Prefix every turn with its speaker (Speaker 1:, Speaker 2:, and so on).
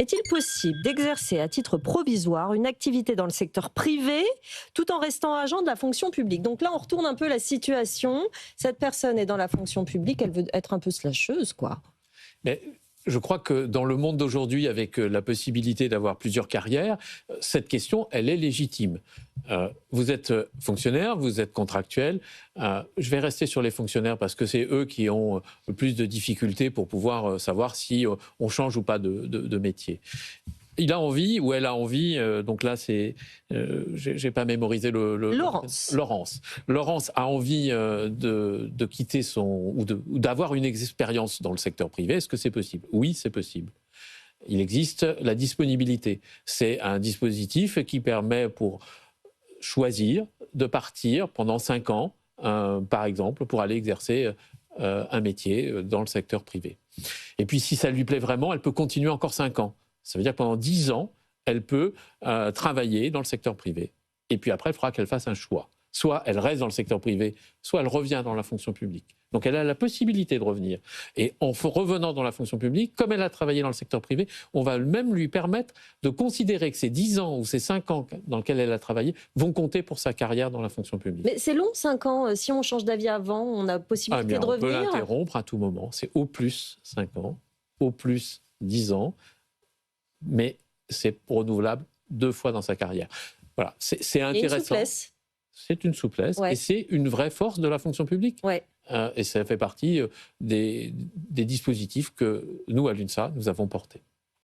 Speaker 1: Est-il possible d'exercer à titre provisoire une activité dans le secteur privé tout en restant agent de la fonction publique? Donc là, on retourne un peu la situation. Cette personne est dans la fonction publique, elle veut être un peu slasheuse, quoi.
Speaker 2: Mais je crois que dans le monde d'aujourd'hui, avec la possibilité d'avoir plusieurs carrières, cette question, elle est légitime. Vous êtes fonctionnaire, vous êtes contractuel. Je vais rester sur les fonctionnaires parce que c'est eux qui ont le plus de difficultés pour pouvoir savoir si on change ou pas de métier. Il a envie ou elle a envie, donc là j'ai pas mémorisé
Speaker 1: Laurence.
Speaker 2: Laurence a envie de quitter ou d'avoir une expérience dans le secteur privé. Est-ce que c'est possible? Oui, c'est possible. Il existe la disponibilité. C'est un dispositif qui permet pour choisir de partir pendant 5 ans, par exemple, pour aller exercer un métier dans le secteur privé. Et puis si ça lui plaît vraiment, elle peut continuer encore 5 ans. Ça veut dire que pendant 10 ans, elle peut travailler dans le secteur privé. Et puis après, il faudra qu'elle fasse un choix. Soit elle reste dans le secteur privé, soit elle revient dans la fonction publique. Donc elle a la possibilité de revenir. Et en revenant dans la fonction publique, comme elle a travaillé dans le secteur privé, on va même lui permettre de considérer que ces 10 ans ou ces 5 ans dans lesquels elle a travaillé vont compter pour sa carrière dans la fonction publique.
Speaker 1: Mais c'est long, 5 ans. Si on change d'avis avant, on a possibilité de revenir.
Speaker 2: On peut l'interrompre à tout moment. C'est au plus 5 ans, au plus 10 ans. Mais c'est renouvelable 2 fois dans sa carrière. Voilà, c'est intéressant.
Speaker 1: Et une souplesse.
Speaker 2: C'est une souplesse et c'est une vraie force de la fonction publique.
Speaker 1: Ouais.
Speaker 2: Et ça fait partie des dispositifs que nous, à l'UNSA, nous avons portés.